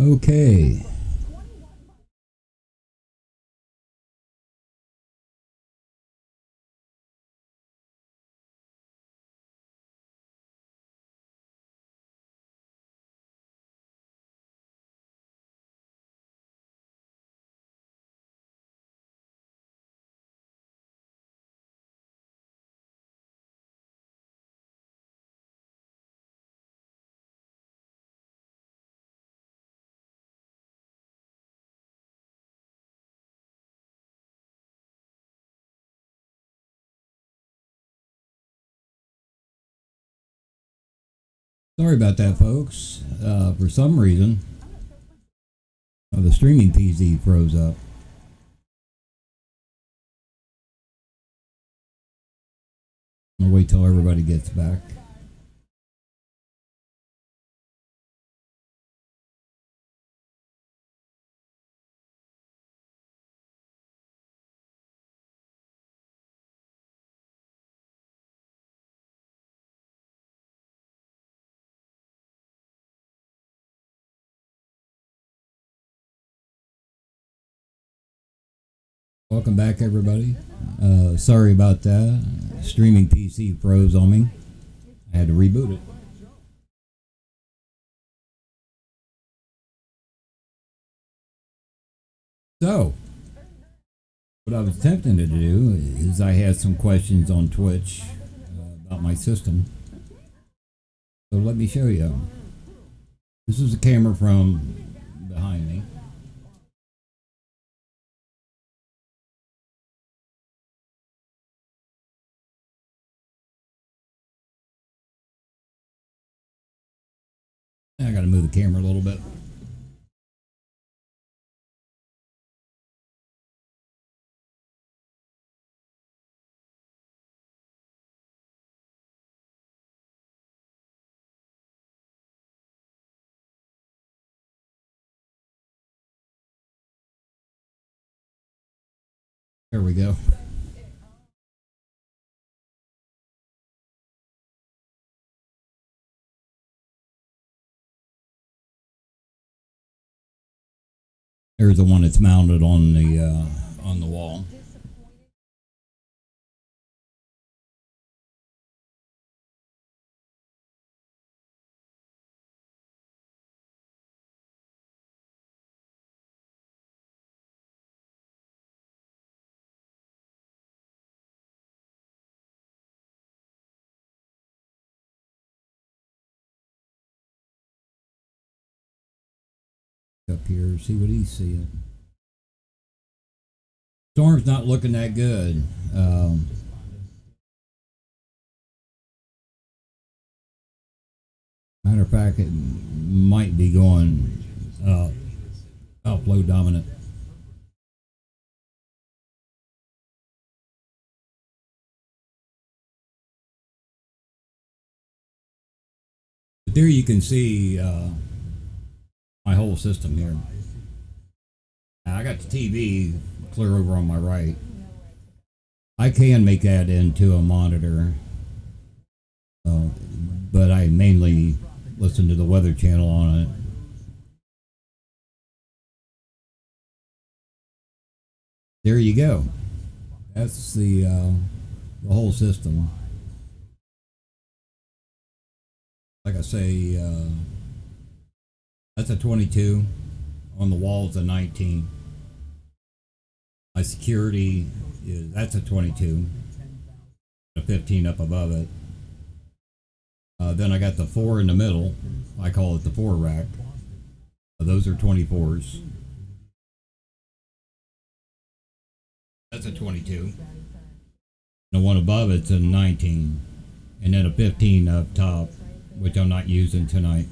Okay. Sorry about that, folks. For some reason, the streaming PC froze up. I'll wait till everybody gets back. Welcome back, everybody. Sorry about that. Streaming PC froze on me. I had to reboot it. So, what I was attempting to do is I had some questions on Twitch about my system. So let me show you. This is a camera from behind me. I got to move the camera a little bit. There we go. There's the one that's mounted on the wall. Up here, see what he's seeing. Storm's not looking that good. Matter of fact, it might be going outflow dominant. But there you can see my whole system here. Now, I got the TV clear over on my right. I can make that into a monitor, but I mainly listen to the Weather Channel on it. There you go. That's the whole system. Like I say, that's a 22. On the wall's a 19. My security that's a 22. A 15 up above it. Then I got the 4 in the middle. I call it the 4 rack. Those are 24s. That's a 22. The one above it's a 19. And then a 15 up top, which I'm not using tonight.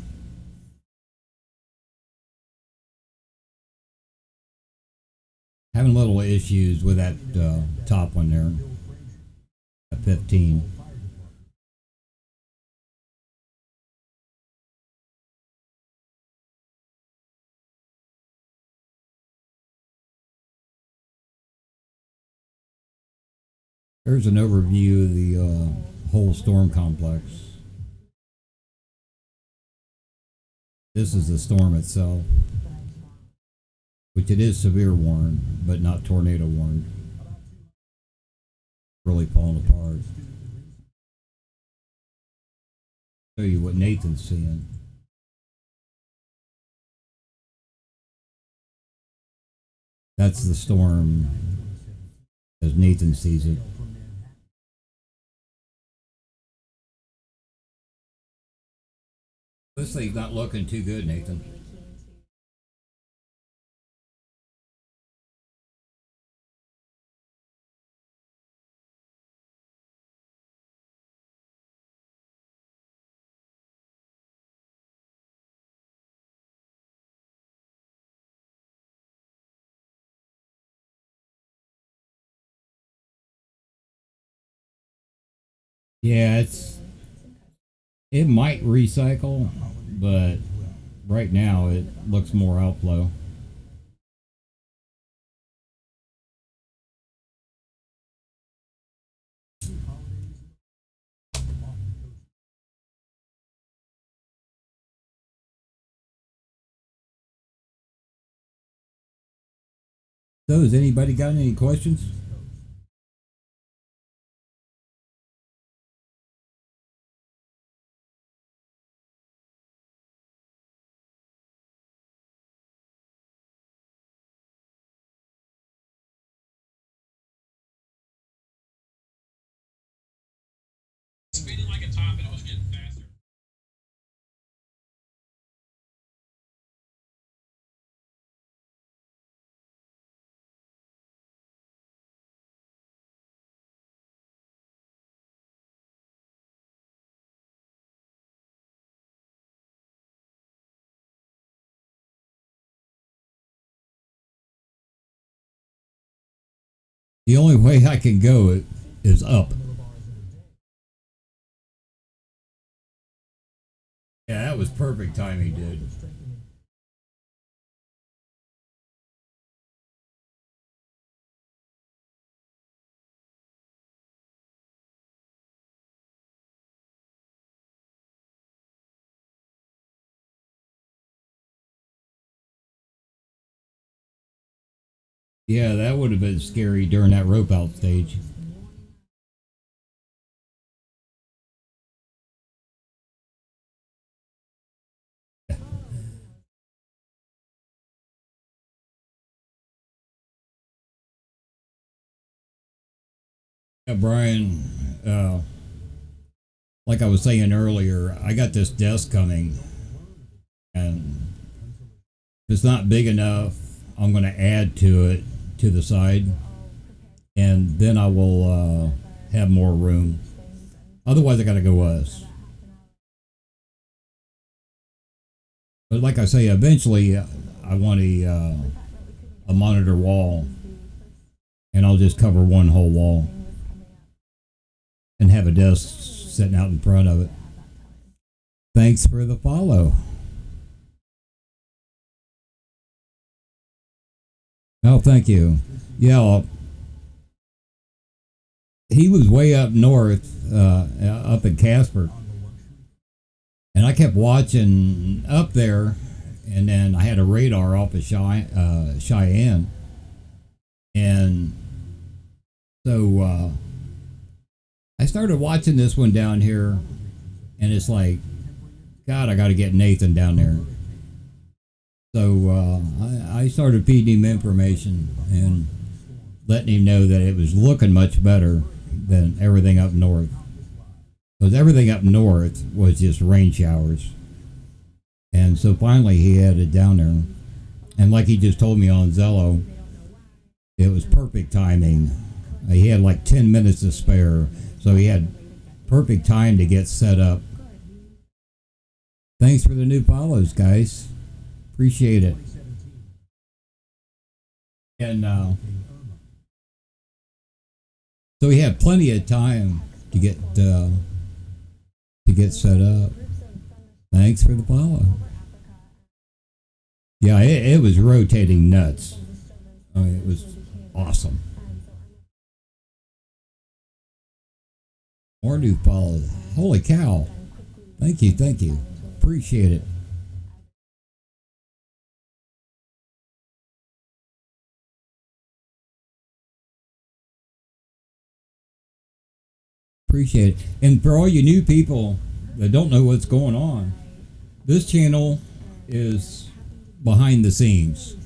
Having little issues with that top one there at 15. There's an overview of the whole storm complex. This is the storm itself. which it is severe warned, but not tornado warned. Really falling apart. Show you what Nathan's seeing. That's the storm as Nathan sees it. This thing's not looking too good, Nathan. Yeah, it might recycle, but right now it looks more outflow. So, has anybody got any questions? Speeding like a top, and it was getting faster. The only way I can go is up. Yeah, that was perfect timing, dude. Yeah, that would have been scary during that rope out stage. Yeah, Brian, like I was saying earlier, I got this desk coming, and if it's not big enough, I'm going to add to it to the side, and then I will have more room. Otherwise, I got to go us. But like I say, eventually, I want a monitor wall, and I'll just cover one whole wall and have a desk sitting out in front of it. Thanks for the follow. Oh, thank you. Yeah, he was way up north, up in Casper, and I kept watching up there, and then I had a radar off of Cheyenne, and so I started watching this one down here, and it's like, God, I got to get Nathan down there. So I started feeding him information and letting him know that it was looking much better than everything up north. Because everything up north was just rain showers. And so finally he had it down there. And like he just told me on Zello, it was perfect timing. He had like 10 minutes to spare. So he had perfect time to get set up. Thanks for the new follows, guys. Appreciate it. And so he had plenty of time to get set up. Thanks for the follow. Yeah, it was rotating nuts. I mean, it was awesome. More new follows. Holy cow. Thank you. Appreciate it. appreciate it. And for all you new people that don't know what's going on, this channel is behind the scenes.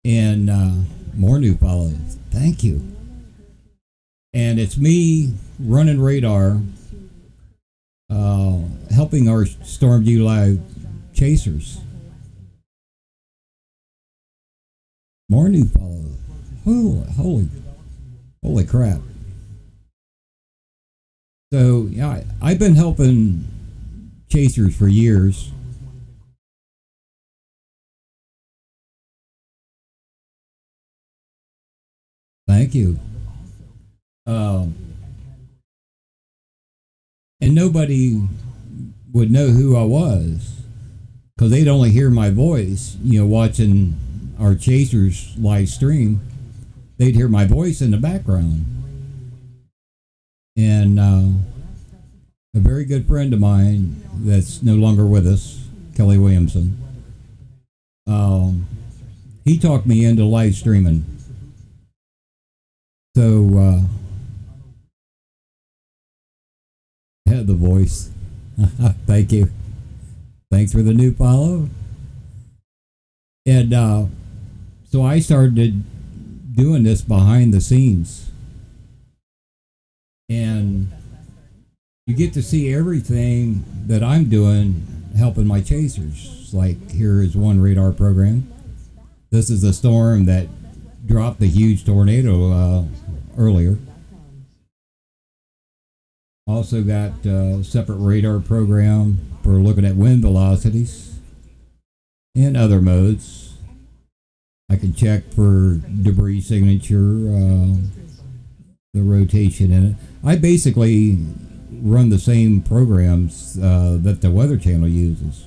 And more new followers. Thank you. And it's me running radar, helping our Stormview Live chasers. More new followers. Holy crap. So, yeah, I've been helping chasers for years. Thank you. And nobody would know who I was because they'd only hear my voice, watching our chasers live stream. They'd hear my voice in the background. And a very good friend of mine that's no longer with us, Kelly Williamson, he talked me into live streaming. So, had the voice. Thank you. Thanks for the new follow. And so I started doing this behind the scenes. And you get to see everything that I'm doing helping my chasers. Like here is one radar program. This is a storm that dropped a huge tornado earlier. Also got a separate radar program for looking at wind velocities and other modes. I can check for debris signature, the rotation in it. I basically run the same programs that the Weather Channel uses.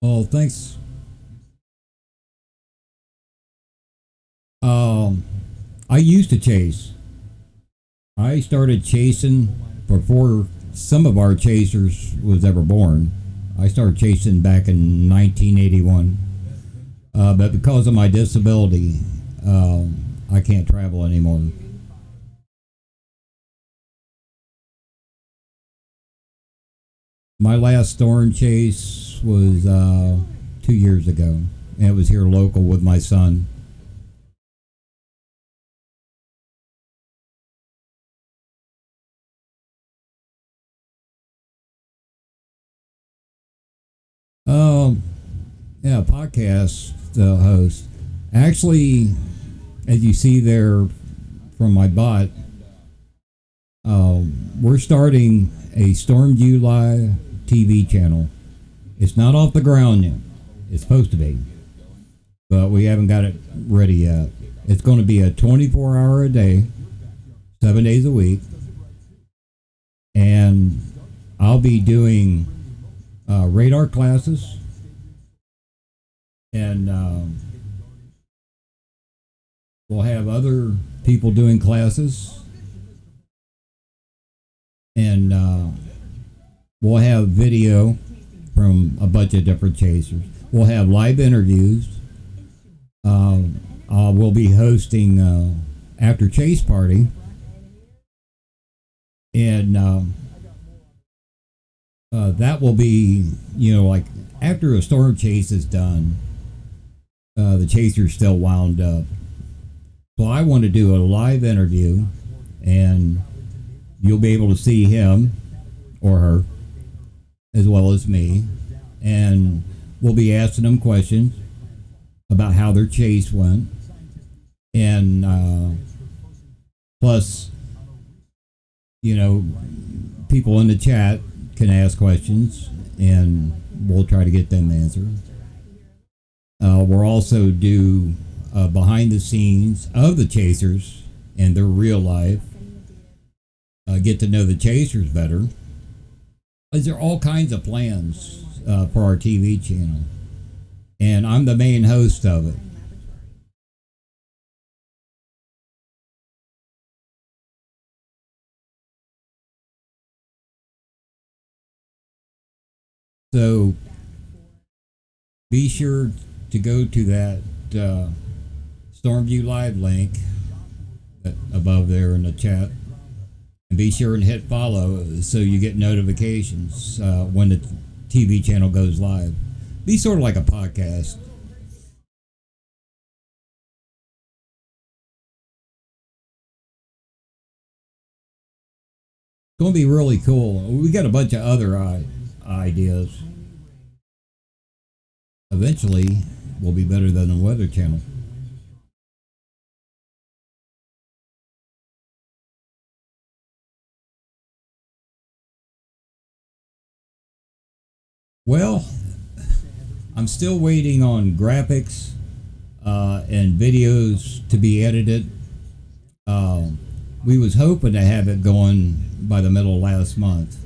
Oh, thanks. I used to chase. I started chasing before some of our chasers was ever born. I started chasing back in 1981. But because of my disability, I can't travel anymore. My last storm chase was 2 years ago, and it was here local with my son. Yeah, podcast host. Actually, as you see there from my bot, we're starting a Stormview Live TV channel. It's not off the ground yet. It's supposed to be, but we haven't got it ready yet. It's going to be a 24-hour a day, 7 days a week, and I'll be doing radar classes, and we'll have other people doing classes, and we'll have video from a bunch of different chasers. We'll have live interviews. We'll be hosting after chase party, and that will be, like after a storm chase is done, the chaser's still wound up. So I want to do a live interview, and you'll be able to see him or her as well as me, and we'll be asking them questions about how their chase went, and plus, people in the chat can ask questions, and we'll try to get them answered. We'll also do behind the scenes of the chasers and their real life. Get to know the chasers better. There are all kinds of plans for our TV channel, and I'm the main host of it. So be sure to go to that Stormview Live link above there in the chat. And be sure and hit follow so you get notifications when the TV channel goes live. Be sort of like a podcast. It's going to be really cool. We got a bunch of other ideas. Eventually, we'll be better than the Weather Channel. Well, I'm still waiting on graphics and videos to be edited. We was hoping to have it going by the middle of last month,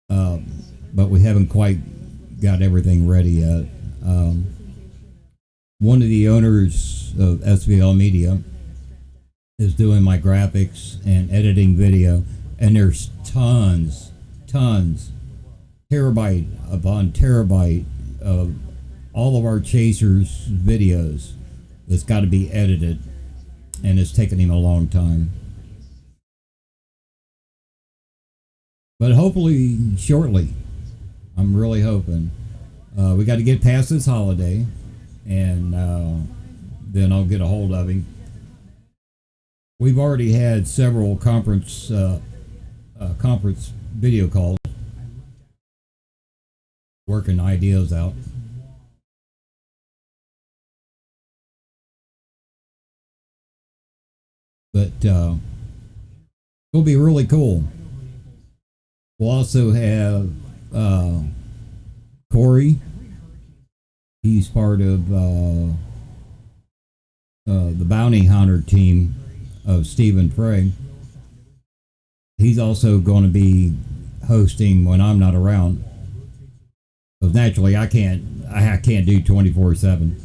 but we haven't quite got everything ready yet. One of the owners of SVL Media is doing my graphics and editing video, and there's tons, terabyte upon terabyte of all of our chasers videos that's got to be edited, and it's taken him a long time. But hopefully shortly. I'm really hoping. We got to get past this holiday, and then I'll get a hold of him. We've already had several conference video calls, working ideas out. But it'll be really cool. We'll also have Corey. He's part of the bounty hunter team of Stephen Frey. He's also going to be hosting when I'm not around. Because naturally, I can't do 24/7.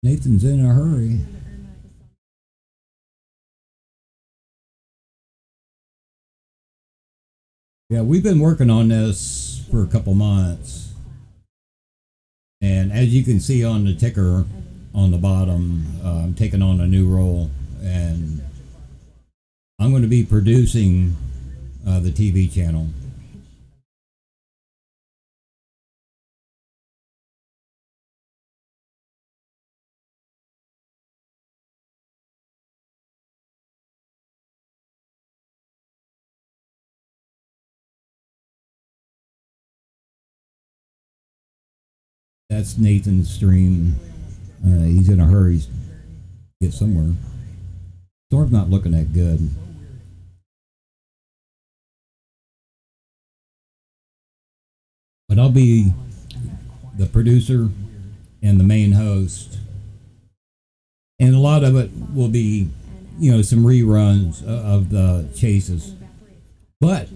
Nathan's in a hurry. Yeah, we've been working on this for a couple months. And as you can see on the ticker on the bottom, I'm taking on a new role. And I'm going to be producing the TV channel. That's Nathan's stream. He's in a hurry to get somewhere. Storm's not looking that good. But I'll be the producer and the main host. And a lot of it will be, some reruns of the chases. But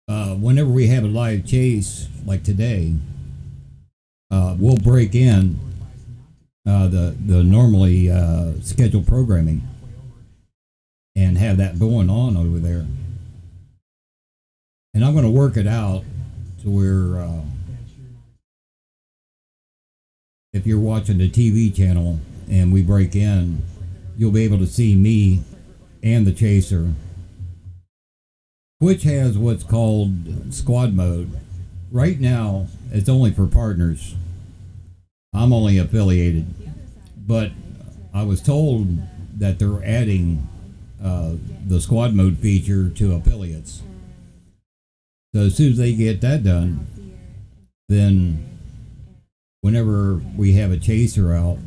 whenever we have a live chase, like today, we'll break in the normally scheduled programming and have that going on over there. And I'm going to work it out to where if you're watching the TV channel and we break in, you'll be able to see me and the chaser, which has what's called squad mode. Right now, it's only for partners. I'm only affiliated, but I was told that they're adding the squad mode feature to affiliates. So as soon as they get that done, then whenever we have a chaser out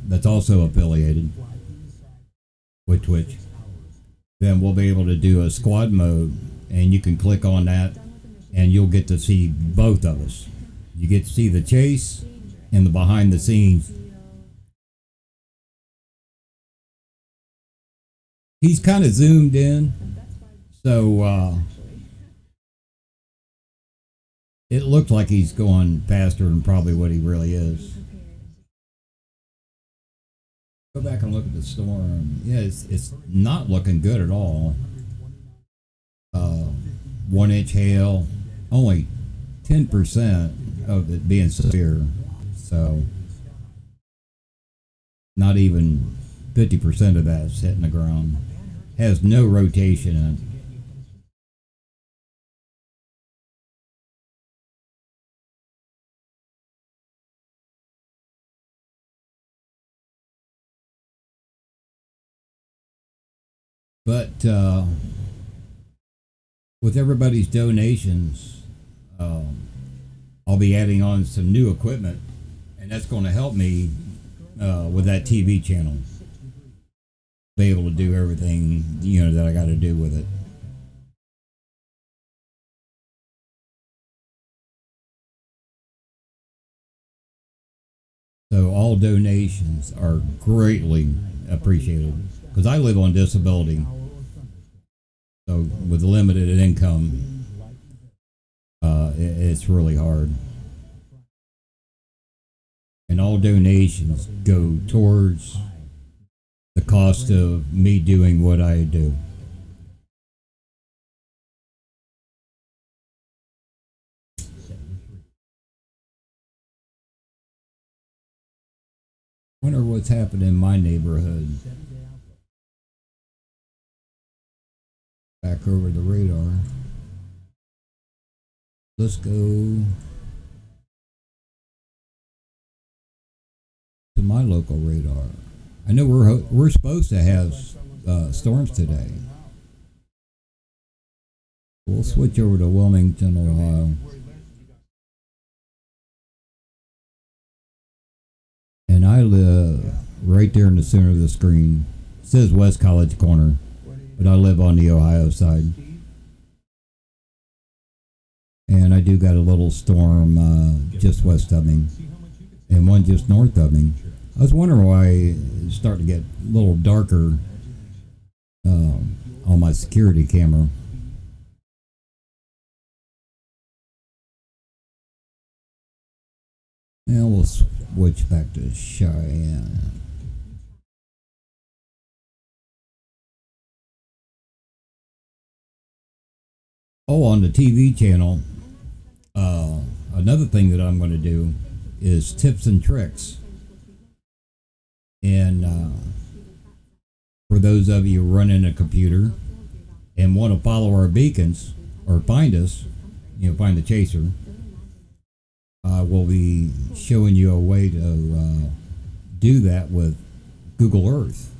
that's also affiliated with Twitch, then we'll be able to do a squad mode, and you can click on that and you'll get to see both of us. You get to see the chase and the behind the scenes. He's kind of zoomed in, so it looked like he's going faster than probably what he really is. Go back and look at the storm. Yeah, it's not looking good at all. uh, 1 inch hail, only 10% of it being severe. So not even 50% of that's hitting the ground. Has no rotation in it. But with everybody's donations, I'll be adding on some new equipment, and that's going to help me with that TV channel. Be able to do everything that I got to do with it. So all donations are greatly appreciated because I live on disability. So with limited income, it's really hard. And all donations go towards the cost of me doing what I do. Wonder what's happening in my neighborhood. Back over the radar. Let's go to my local radar. I know we're supposed to have storms today. We'll switch over to Wilmington, Ohio. And I live right there in the center of the screen. It says West College Corner, but I live on the Ohio side. And I do got a little storm just west of me, and one just north of me. I was wondering why it's starting to get a little darker on my security camera. Now we'll switch back to Cheyenne. Oh, on the TV channel, another thing that I'm going to do is tips and tricks. And for those of you running a computer and want to follow our beacons or find us, find the chaser, we'll be showing you a way to do that with Google Earth.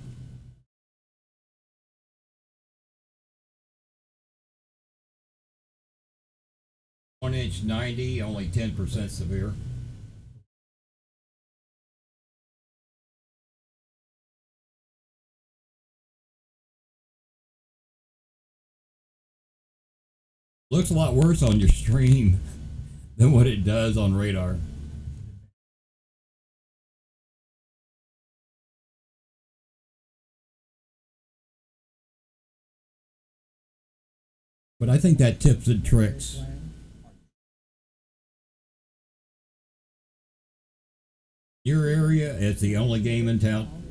One inch 90, only 10% severe. Looks a lot worse on your stream than what it does on radar. But I think that tips and tricks. Your area, it's the only game in town.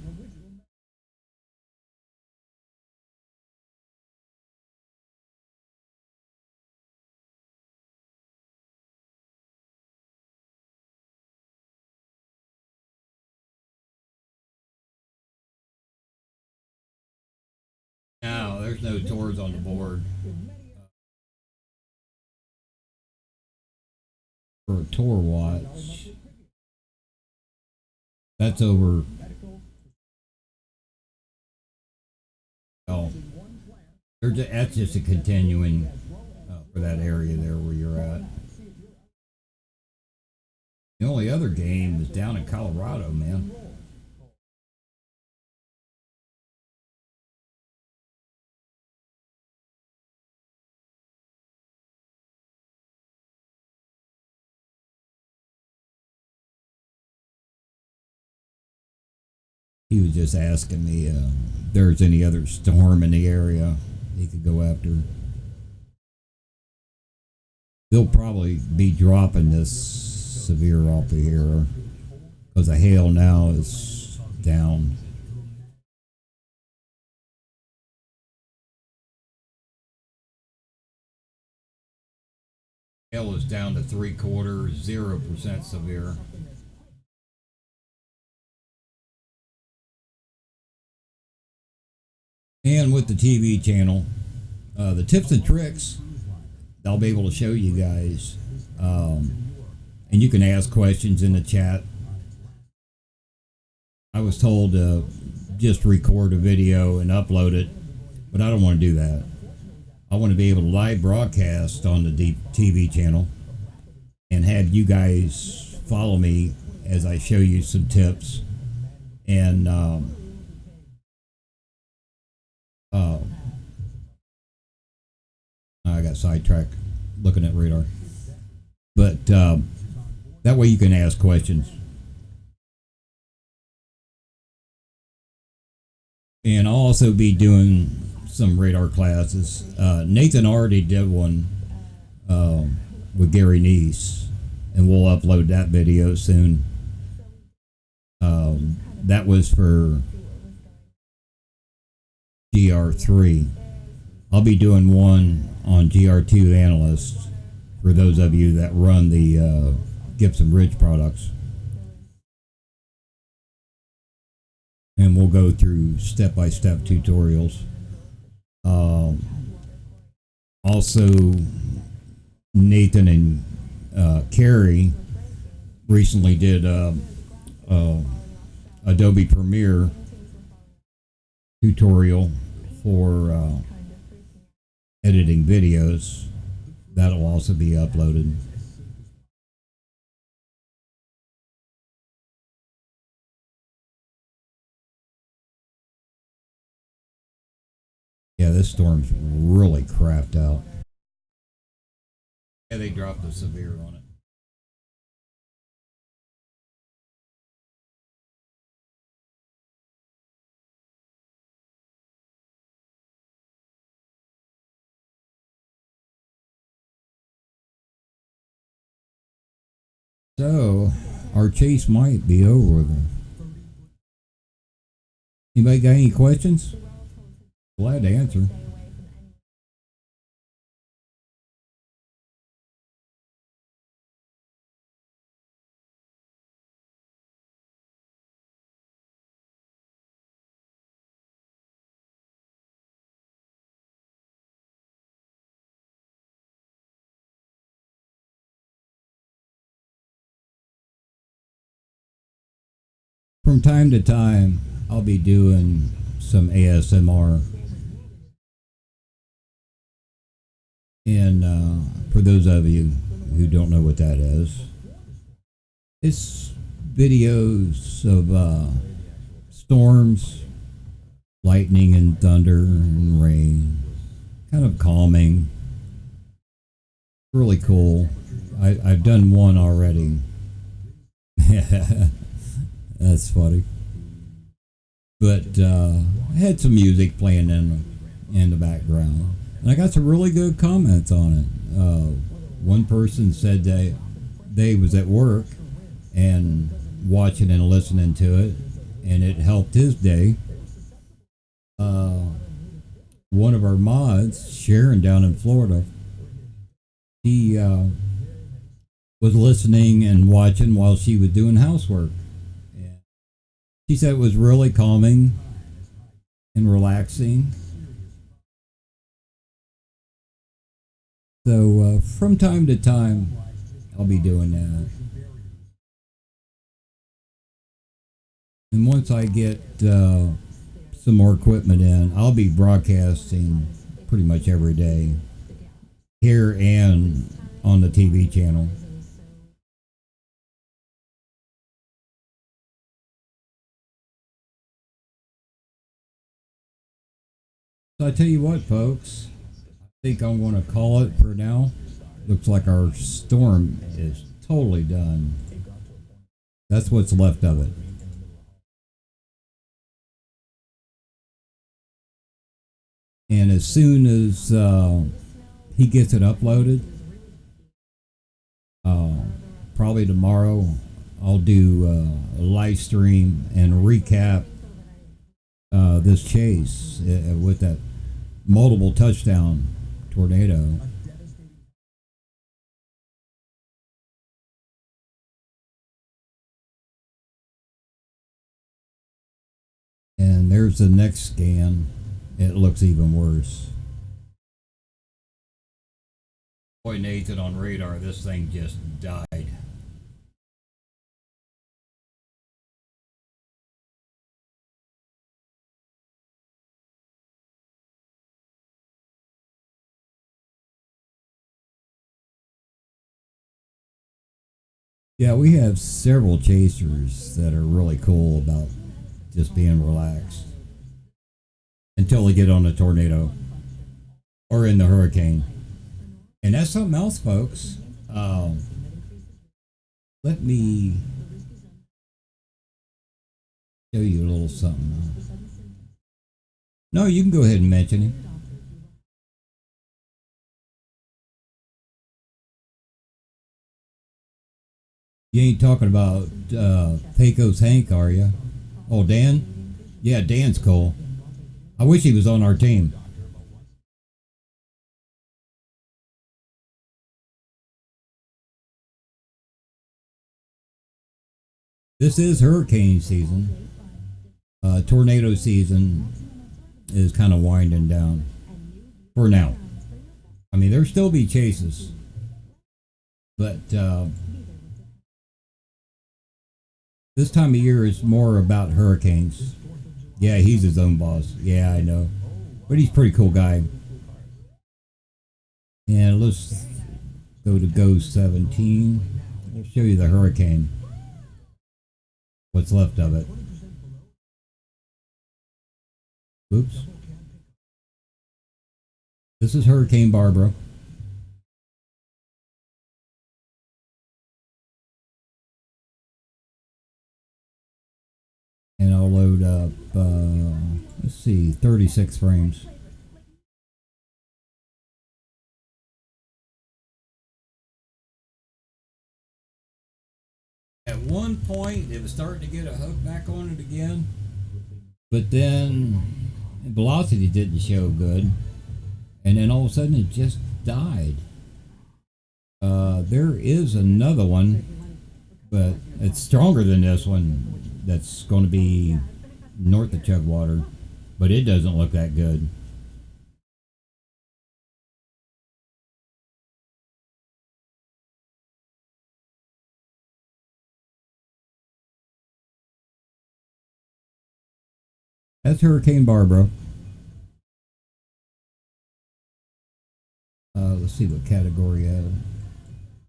No, there's no tours on the board. For a tour watch, that's over. Oh, that's just a continuing for that area there where you're at. The only other game is down in Colorado, man. He was just asking me if there's any other storm in the area he could go after. They'll probably be dropping this severe off of here because the hail now is down. Hail is down to 3/4, 0% severe. And with the TV channel, the tips and tricks, I'll be able to show you guys. And you can ask questions in the chat. I was told to just record a video and upload it, but I don't want to do that. I want to be able to live broadcast on the TV channel and have you guys follow me as I show you some tips. And I got sidetracked looking at radar. But that way you can ask questions. And I'll also be doing some radar classes. Nathan already did one with Gary Neese, and we'll upload that video soon. That was for GR3. I'll be doing one on GR2 Analyst for those of you that run the Gibson Ridge products. And we'll go through step-by-step tutorials. Also, Nathan and Carrie recently did Adobe Premiere tutorial for editing videos. That'll also be uploaded. Yeah, this storm's really crapped out. Yeah, they dropped the severe on it. So, our chase might be over then. Anybody got any questions? Glad to answer. From time to time, I'll be doing some ASMR. And for those of you who don't know what that is, it's videos of storms, lightning and thunder and rain. Kind of calming. Really cool. I've done one already. That's funny. But I had some music playing in the background. And I got some really good comments on it. One person said they was at work and watching and listening to it, and it helped his day. One of our mods, Sharon down in Florida, he was listening and watching while she was doing housework. And she said it was really calming and relaxing. So from time to time, I'll be doing that. And once I get some more equipment in, I'll be broadcasting pretty much every day, here and on the TV channel. So I tell you what, folks, I think I'm going to call it for now. Looks like our storm is totally done. That's what's left of it. And as soon as he gets it uploaded, probably tomorrow, I'll do a live stream and recap this chase with that multiple touchdown tornado. there's the next scan. It looks even worse. Boy, Nathan, on radar, this thing just died. Yeah, we have several chasers that are really cool about just being relaxed until they get on a tornado or in the hurricane. And that's something else, folks. Let me show you a little something. No, you can go ahead and mention him. You ain't talking about Pecos Hank, are you? Oh, Dan? Yeah, Dan's cool. I wish he was on our team. This is hurricane season. Tornado season is kind of winding down for now. I mean, there'll still be chases, but this time of year is more about hurricanes. Yeah, he's his own boss. Yeah, I know. But he's a pretty cool guy. And let's go to Go 17. We'll show you the hurricane. What's left of it. Oops. This is Hurricane Barbara. And I'll load up, let's see, 36 frames. At one point, it was starting to get a hook back on it again, but then velocity didn't show good, and then all of a sudden it just died. There is another one, but it's stronger than this one. That's going to be north of Chugwater, but it doesn't look that good. That's Hurricane Barbara. Let's see what category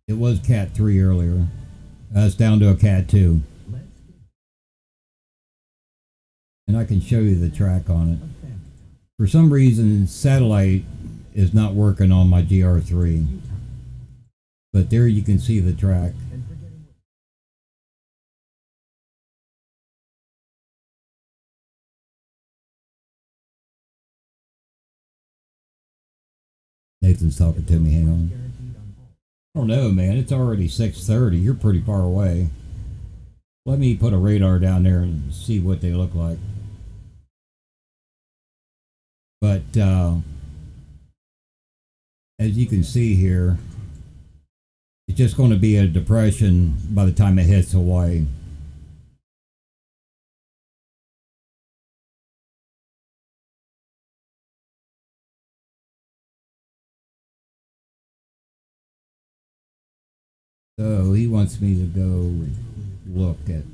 it was Cat 3 earlier. It's down to a Cat 2. And I can show you the track on it. For some reason, satellite is not working on my GR3. But there you can see the track. Nathan's talking to me, hang on. I don't know, man, it's already 6:30, you're pretty far away. Let me put a radar down there and see what they look like. But as you can see here, it's just going to be a depression by the time it hits Hawaii. So he wants me to go look at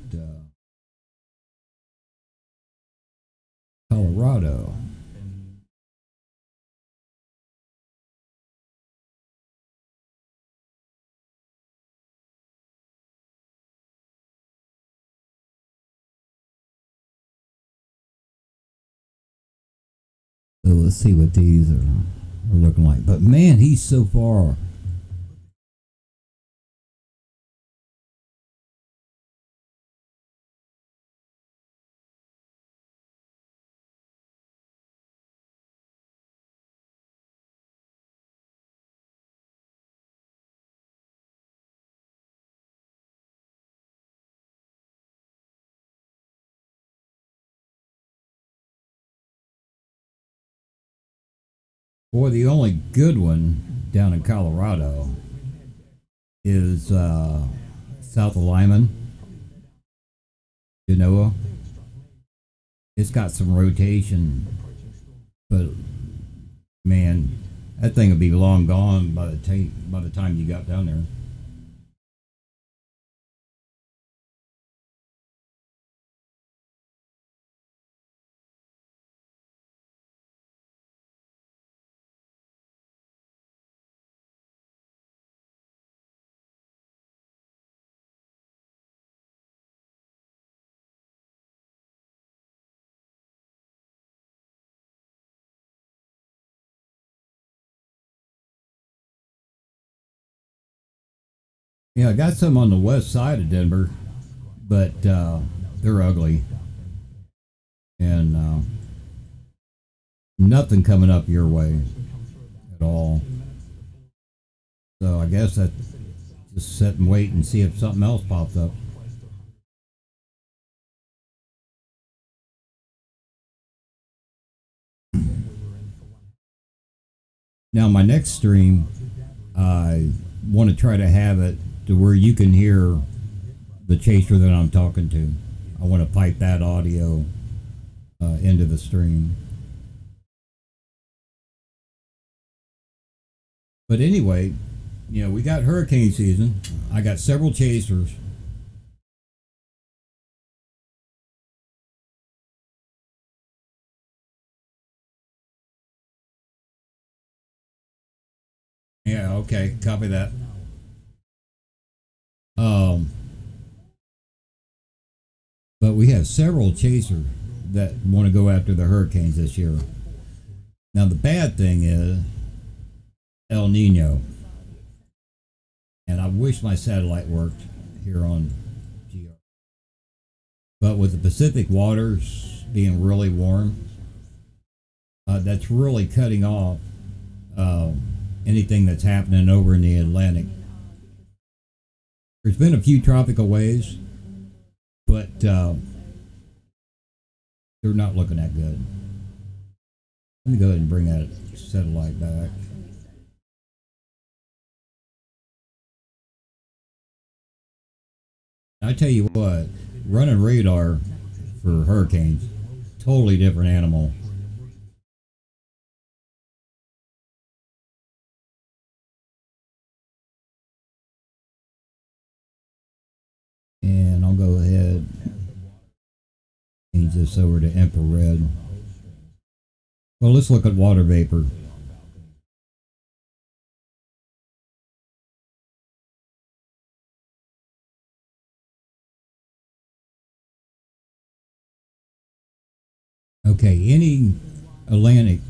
Colorado. So let's see what these are looking like. But man, he's so far. Boy, the only good one down in Colorado is south of Lyman, Genoa. It's got some rotation, but man, that thing would be long gone by the time you got down there. Yeah, I got some on the west side of Denver, but they're ugly and nothing coming up your way at all. So I guess that's just sit and wait and see if something else pops up. Now, my next stream, I want to try to have it to where you can hear the chaser that I'm talking to. I want to pipe that audio into the stream. But anyway, we got hurricane season. I got several chasers. Yeah, okay, copy that. Um, but we have several chasers that want to go after the hurricanes this year. Now the bad thing is El Nino, and I wish my satellite worked here on GR. But with the Pacific waters being really warm, that's really cutting off anything that's happening over in the Atlantic. There's been a few tropical waves, but they're not looking that good. Let me go ahead and bring that satellite back. I tell you what, running radar for hurricanes, totally different animal. And I'll go ahead and change this over to infrared. Well, let's look at water vapor. Okay, any Atlantic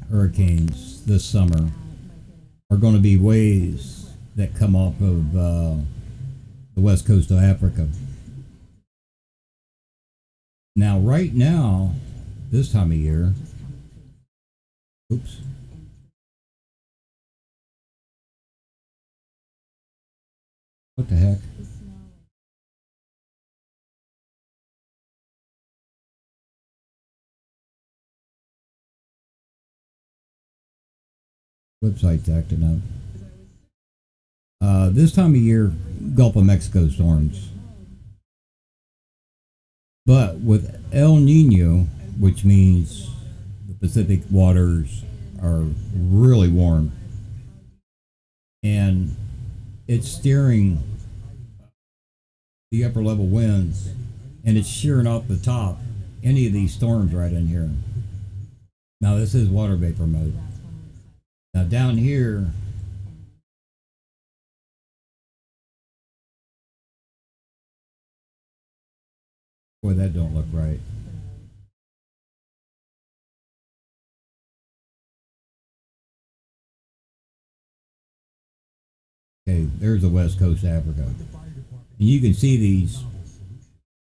hurricanes this summer are going to be waves that come off of the west coast of Africa. Now, right now, this time of year, oops. What the heck? Website's acting up. This time of year, Gulf of Mexico storms. But with El Nino, which means the Pacific waters are really warm, and it's steering the upper level winds, and it's shearing off the top any of these storms right in here. Now this is water vapor mode. Now down here, boy, that don't look right. Okay, there's the west coast of Africa. And you can see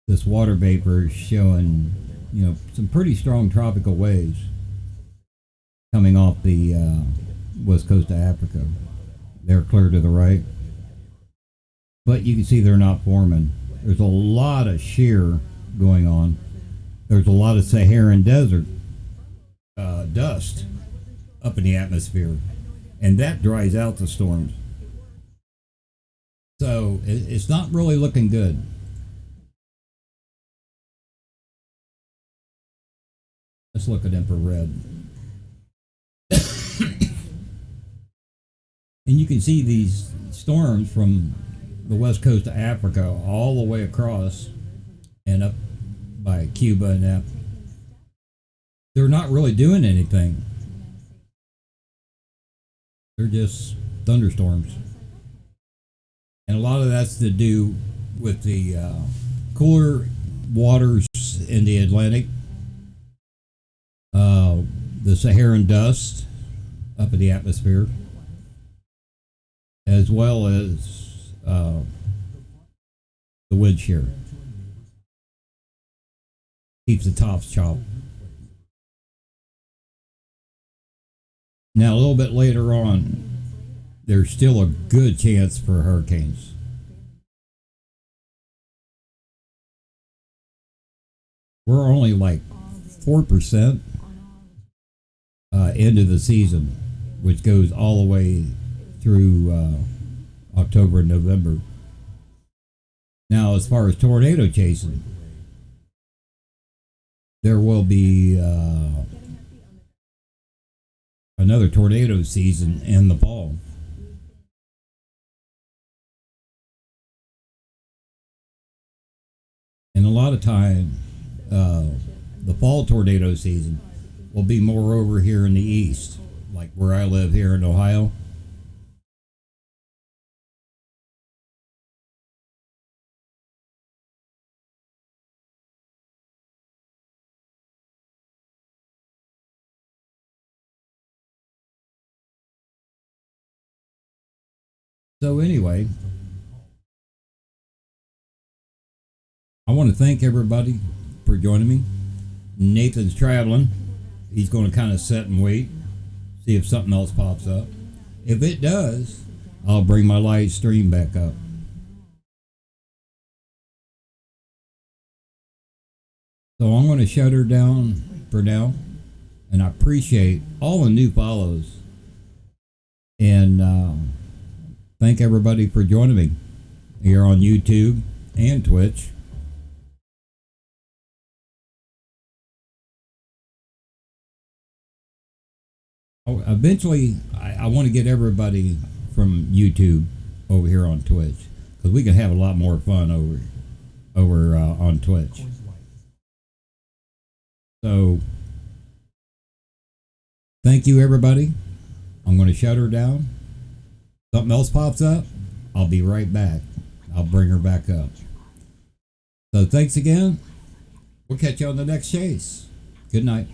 this water vapor showing, some pretty strong tropical waves coming off the west coast of Africa. They're clear to the right. But you can see they're not forming. There's a lot of shear going on. There's a lot of Saharan desert dust up in the atmosphere. And that dries out the storms. So it's not really looking good. let's look at infrared. And you can see these storms from the west coast of Africa all the way across and up by Cuba and that. They're not really doing anything. They're just thunderstorms. And a lot of that's to do with the cooler waters in the Atlantic, the Saharan dust up in the atmosphere, as well as the wind shear. Keeps the tops chopped. Now, a little bit later on, there's still a good chance for hurricanes. We're only like 4% into the season, which goes all the way through October and November. Now, as far as tornado chasing, there will be another tornado season in the fall. And a lot of time, the fall tornado season will be more over here in the east, like where I live here in Ohio. So anyway, I want to thank everybody for joining me. Nathan's traveling. He's going to kind of sit and wait, see if something else pops up. If it does, I'll bring my live stream back up. So I'm going to shut her down for now. And I appreciate all the new follows. And thank everybody for joining me here on YouTube and Twitch. Eventually, I want to get everybody from YouTube over here on Twitch, because we can have a lot more fun over on Twitch. So, thank you, everybody. I'm going to shut her down. Something else pops up, I'll be right back. I'll bring her back up. So, thanks again. We'll catch you on the next chase. Good night.